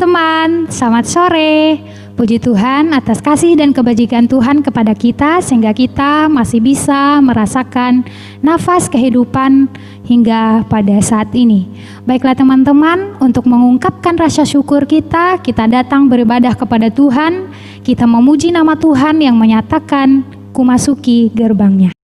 teman-teman, selamat sore. Puji Tuhan atas kasih dan kebajikan Tuhan kepada kita sehingga kita masih bisa merasakan nafas kehidupan hingga pada saat ini. Baiklah teman-teman, untuk mengungkapkan rasa syukur kita datang beribadah kepada Tuhan. Kita memuji nama Tuhan yang menyatakan kumasuki gerbangnya.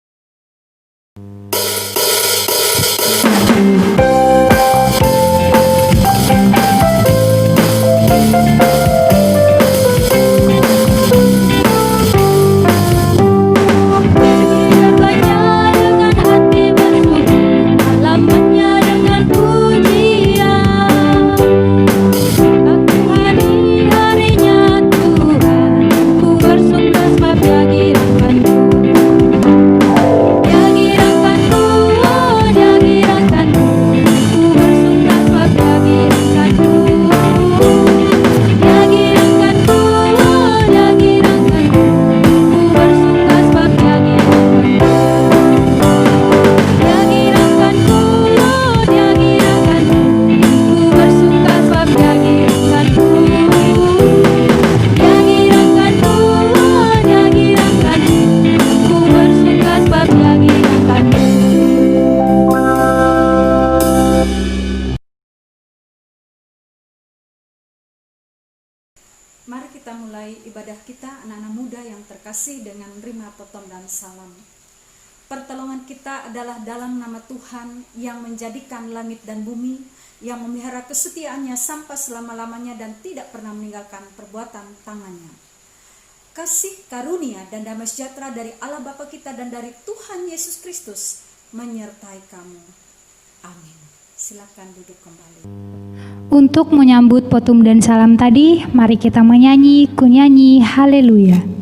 Mari kita mulai ibadah kita anak-anak muda yang terkasih dengan rima potom dan salam. Pertolongan kita adalah dalam nama Tuhan yang menjadikan langit dan bumi, yang memelihara kesetiaannya sampai selama-lamanya dan tidak pernah meninggalkan perbuatan tangannya. Kasih karunia dan damai sejahtera dari Allah Bapa kita dan dari Tuhan Yesus Kristus menyertai kamu. Amin. Silakan duduk kembali. Untuk menyambut potom dan salam tadi, mari kita menyanyi kunyanyi haleluya.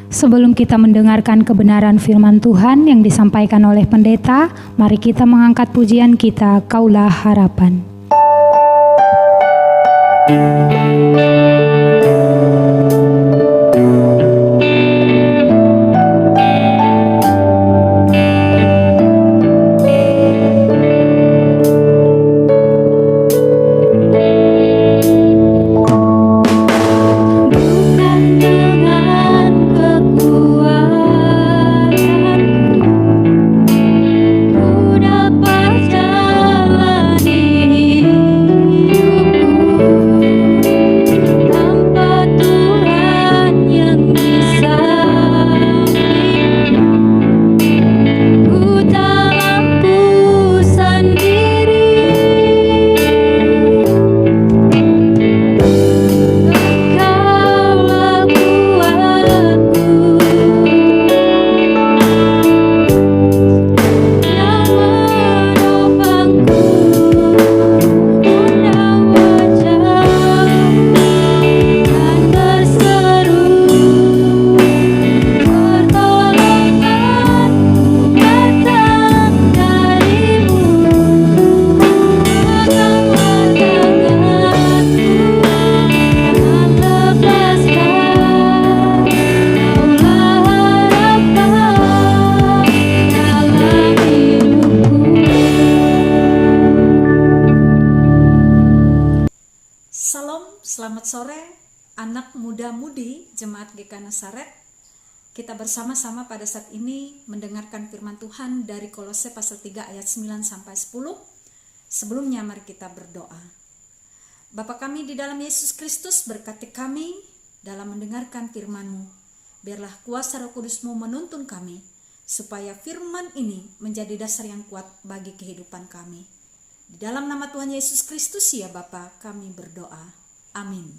Sebelum kita mendengarkan kebenaran firman Tuhan yang disampaikan oleh pendeta, mari kita mengangkat pujian kita, Kaulah Harapan. Selamat sore anak muda-mudi Jemaat GK Nasaret. Kita bersama-sama pada saat ini mendengarkan firman Tuhan dari Kolose pasal 3 ayat 9 sampai 10. Sebelumnya mari kita berdoa. Bapa kami di dalam Yesus Kristus, berkati kami dalam mendengarkan firman-Mu. Biarlah kuasa Roh Kudus-Mu menuntun kami supaya firman ini menjadi dasar yang kuat bagi kehidupan kami. Di dalam nama Tuhan Yesus Kristus ya Bapa, kami berdoa. Amin.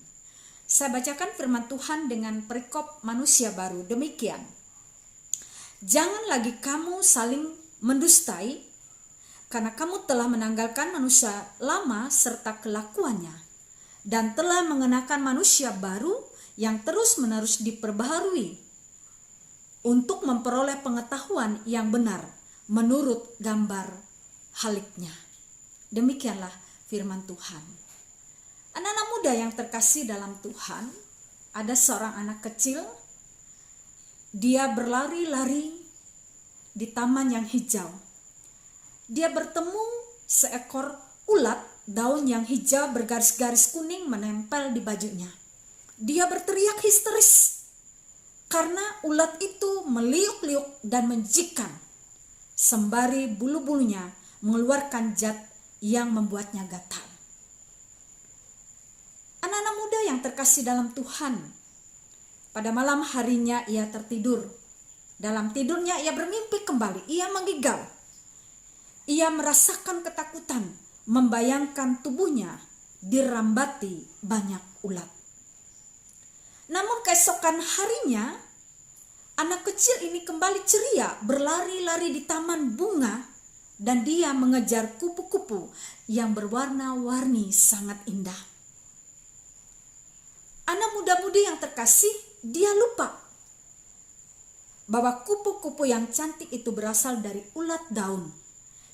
Saya bacakan firman Tuhan dengan perikop manusia baru. Demikian. Jangan lagi kamu saling mendustai, karena kamu telah menanggalkan manusia lama serta kelakuannya, dan telah mengenakan manusia baru yang terus-menerus diperbaharui untuk memperoleh pengetahuan yang benar menurut gambar haliknya. Demikianlah firman Tuhan. Anak-anak muda yang terkasih dalam Tuhan, ada seorang anak kecil, dia berlari-lari di taman yang hijau. Dia bertemu seekor ulat daun yang hijau bergaris-garis kuning menempel di bajunya. Dia berteriak histeris karena ulat itu meliuk-liuk dan menjijikan, sembari bulu-bulunya mengeluarkan zat yang membuatnya gatal. Anak-anak muda yang terkasih dalam Tuhan, pada malam harinya ia tertidur. Dalam tidurnya ia bermimpi kembali, ia menggigau. Ia merasakan ketakutan, membayangkan tubuhnya dirambati banyak ulat. Namun keesokan harinya, anak kecil ini kembali ceria, berlari-lari di taman bunga, dan dia mengejar kupu-kupu yang berwarna-warni sangat indah. Anak muda-mudi yang terkasih, dia lupa bahwa kupu-kupu yang cantik itu berasal dari ulat daun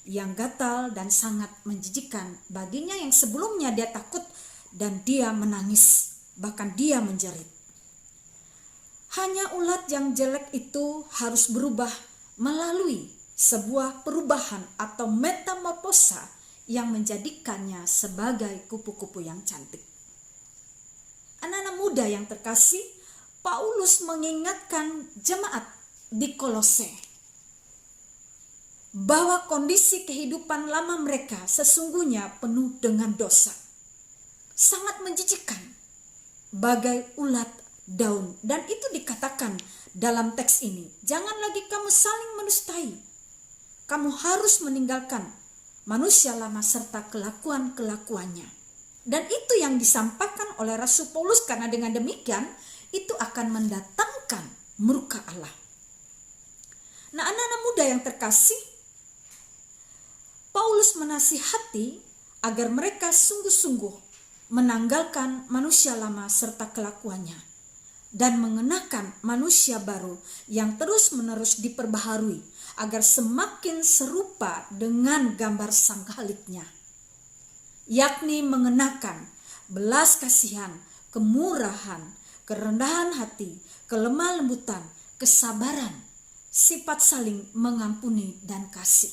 yang gatal dan sangat menjijikkan baginya, yang sebelumnya dia takut dan dia menangis, bahkan dia menjerit. Hanya ulat yang jelek itu harus berubah melalui sebuah perubahan atau metamorfosa yang menjadikannya sebagai kupu-kupu yang cantik. Anak-anak muda yang terkasih, Paulus mengingatkan jemaat di Kolose bahwa kondisi kehidupan lama mereka sesungguhnya penuh dengan dosa, sangat menjijikkan, bagai ulat daun. Dan itu dikatakan dalam teks ini, jangan lagi kamu saling mendustai. Kamu harus meninggalkan manusia lama serta kelakuan-kelakuannya. Dan itu yang disampaikan oleh Rasul Paulus, karena dengan demikian itu akan mendatangkan murka Allah. Nah, anak-anak muda yang terkasih, Paulus menasihati agar mereka sungguh-sungguh menanggalkan manusia lama serta kelakuannya, dan mengenakan manusia baru yang terus-menerus diperbaharui agar semakin serupa dengan gambar Sang Khaliknya, yakni mengenakan belas kasihan, kemurahan, kerendahan hati, kelemah lembutan, kesabaran, sifat saling mengampuni dan kasih.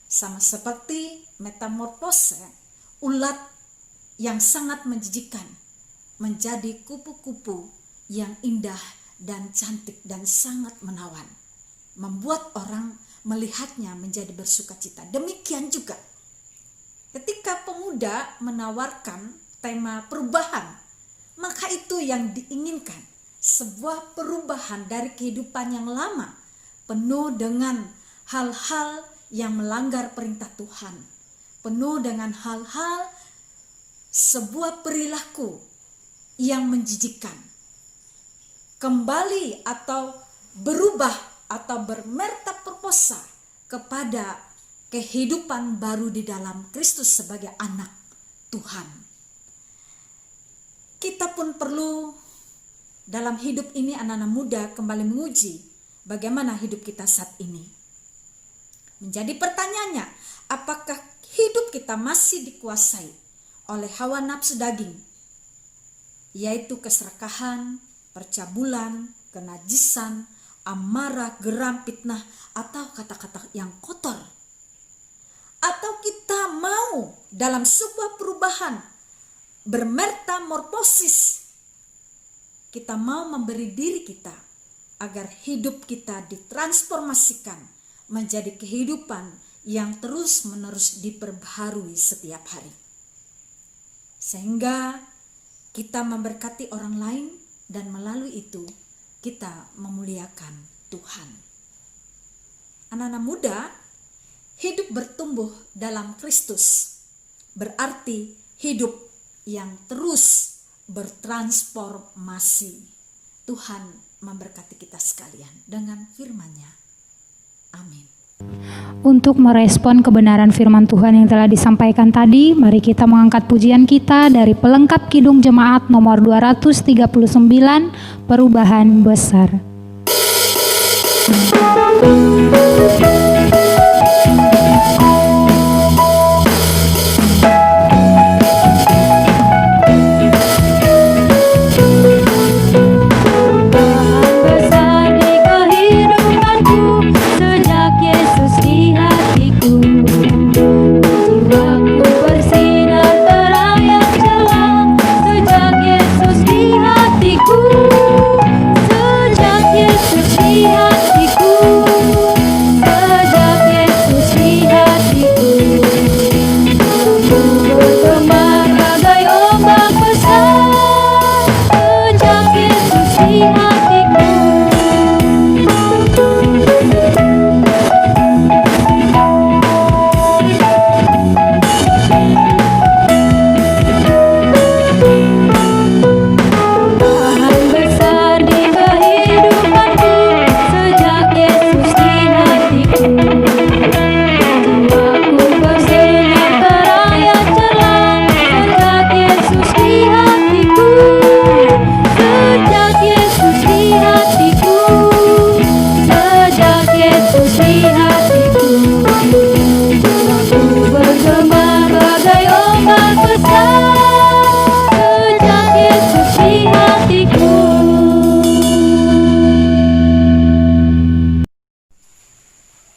Sama seperti metamorfose ulat yang sangat menjijikkan menjadi kupu-kupu yang indah dan cantik dan sangat menawan, membuat orang melihatnya menjadi bersukacita. Demikian juga ketika pemuda menawarkan tema perubahan, maka itu yang diinginkan, sebuah perubahan dari kehidupan yang lama penuh dengan hal-hal yang melanggar perintah Tuhan, penuh dengan hal-hal sebuah perilaku yang menjijikkan, kembali atau berubah atau bermetamorfosa kepada kehidupan baru di dalam Kristus sebagai anak Tuhan. Kita pun perlu dalam hidup ini, anak-anak muda, kembali menguji bagaimana hidup kita saat ini. Menjadi pertanyaannya, apakah hidup kita masih dikuasai oleh hawa nafsu daging, yaitu keserakahan, percabulan, kenajisan, amarah, geram, fitnah, atau kata-kata yang kotor? Atau kita mau dalam sebuah perubahan, bermetamorfosis, kita mau memberi diri kita agar hidup kita ditransformasikan menjadi kehidupan yang terus-menerus diperbaharui setiap hari, sehingga kita memberkati orang lain dan melalui itu kita memuliakan Tuhan. Anak-anak muda, hidup bertumbuh dalam Kristus berarti hidup yang terus bertransformasi. Tuhan memberkati kita sekalian dengan firman-Nya. Amin. Untuk merespon kebenaran firman Tuhan yang telah disampaikan tadi, mari kita mengangkat pujian kita dari pelengkap Kidung Jemaat nomor 239, Perubahan Besar.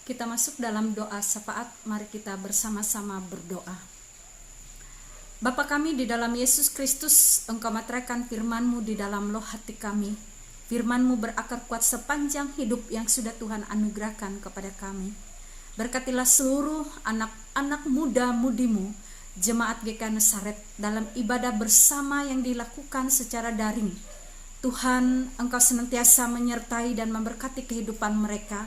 Kita masuk dalam doa syafaat, mari kita bersama-sama berdoa. Bapa kami di dalam Yesus Kristus, Engkau materaikan firman-Mu di dalam loh hati kami. Firman-Mu berakar kuat sepanjang hidup yang sudah Tuhan anugerahkan kepada kami. Berkatilah seluruh anak-anak muda-mudimu, Jemaat GK Nasaret, dalam ibadah bersama yang dilakukan secara daring. Tuhan, Engkau senantiasa menyertai dan memberkati kehidupan mereka.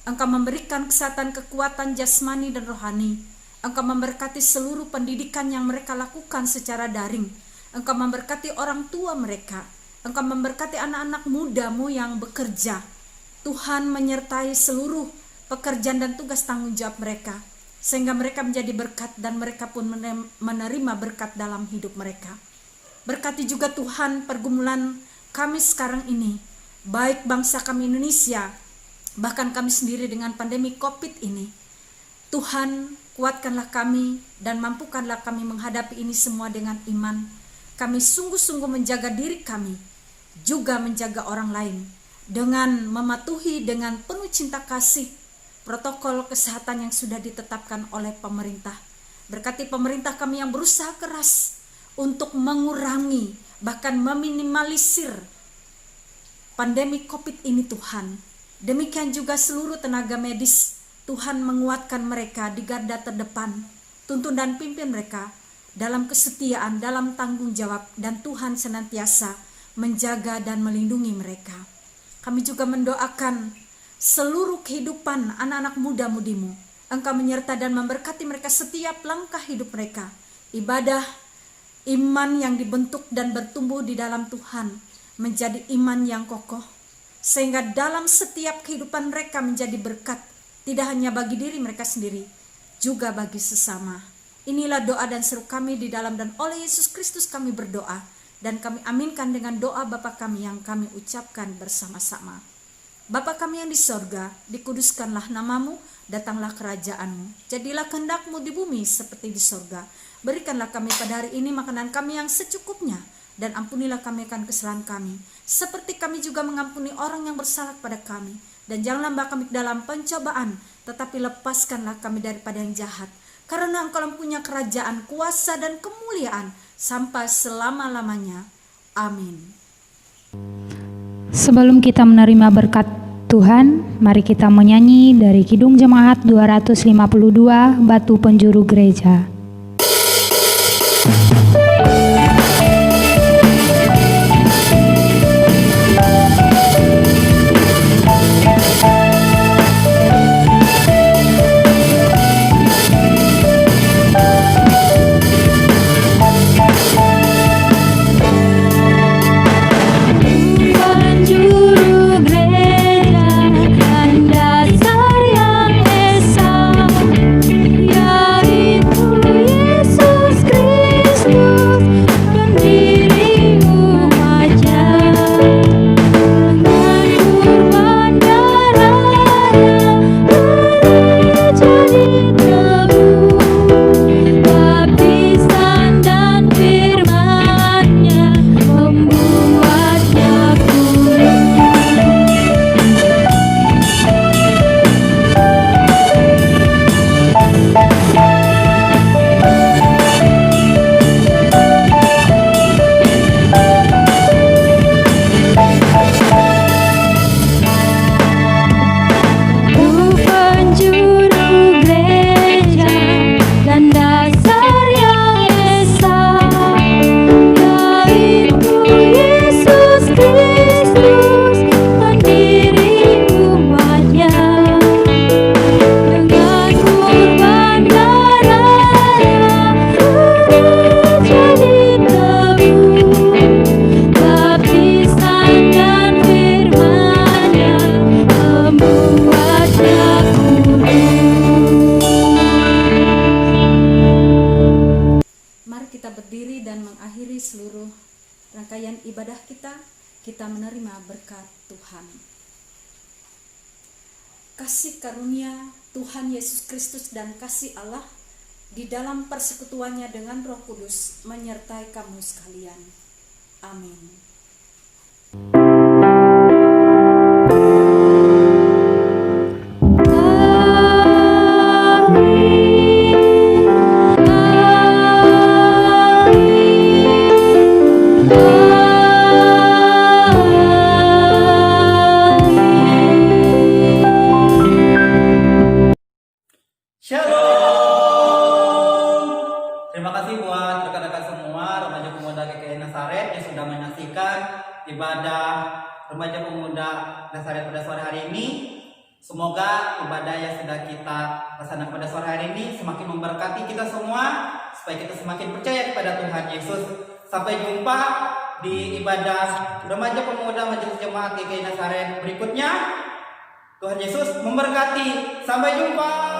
Engkau memberikan kesehatan, kekuatan jasmani dan rohani. Engkau memberkati seluruh pendidikan yang mereka lakukan secara daring. Engkau memberkati orang tua mereka. Engkau memberkati anak-anak muda-Mu yang bekerja. Tuhan menyertai seluruh pekerjaan dan tugas tanggung jawab mereka, sehingga mereka menjadi berkat dan mereka pun menerima berkat dalam hidup mereka. Berkati juga Tuhan pergumulan kami sekarang ini, baik bangsa kami Indonesia, bahkan kami sendiri dengan pandemi COVID ini. Tuhan, kuatkanlah kami dan mampukanlah kami menghadapi ini semua dengan iman. Kami sungguh-sungguh menjaga diri kami, juga menjaga orang lain, dengan mematuhi dengan penuh cinta kasih protokol kesehatan yang sudah ditetapkan oleh pemerintah. Berkati pemerintah kami yang berusaha keras untuk mengurangi, bahkan meminimalisir pandemi COVID ini Tuhan. Demikian juga seluruh tenaga medis, Tuhan menguatkan mereka di garda terdepan. Tuntun dan pimpin mereka dalam kesetiaan, dalam tanggung jawab, dan Tuhan senantiasa menjaga dan melindungi mereka. Kami juga mendoakan seluruh kehidupan anak-anak muda-mudimu. Engkau menyertai dan memberkati mereka setiap langkah hidup mereka. Ibadah, iman yang dibentuk dan bertumbuh di dalam Tuhan menjadi iman yang kokoh, sehingga dalam setiap kehidupan mereka menjadi berkat, tidak hanya bagi diri mereka sendiri, juga bagi sesama. Inilah doa dan seru kami di dalam dan oleh Yesus Kristus kami berdoa, dan kami aminkan dengan doa Bapa kami yang kami ucapkan bersama-sama. Bapa kami yang di sorga, dikuduskanlah namamu, datanglah kerajaanmu, jadilah kehendakmu di bumi seperti di sorga. Berikanlah kami pada hari ini makanan kami yang secukupnya, dan ampunilah kami akan kesalahan kami, seperti kami juga mengampuni orang yang bersalah pada kami. Dan janganlah membawa kami ke dalam pencobaan, tetapi lepaskanlah kami daripada yang jahat. Karena Engkau punya kerajaan, kuasa, dan kemuliaan sampai selama-lamanya. Amin. Sebelum kita menerima berkat Tuhan, mari kita menyanyi dari Kidung Jemaat 252, Batu Penjuru Gereja. ibadah kita menerima berkat Tuhan. Kasih karunia Tuhan Yesus Kristus dan kasih Allah di dalam persekutuannya dengan Roh Kudus menyertai kamu sekalian. Amin. Terima kasih buat rekan-rekan semua remaja pemuda GKI Nazaret yang sudah menyaksikan ibadah remaja pemuda Nazaret pada sore hari ini. Semoga ibadah yang sudah kita laksanakan pada sore hari ini semakin memberkati kita semua, supaya kita semakin percaya kepada Tuhan Yesus. Sampai jumpa di ibadah remaja pemuda Majelis Jemaat GKI Nazaret berikutnya. Tuhan Yesus memberkati. Sampai jumpa.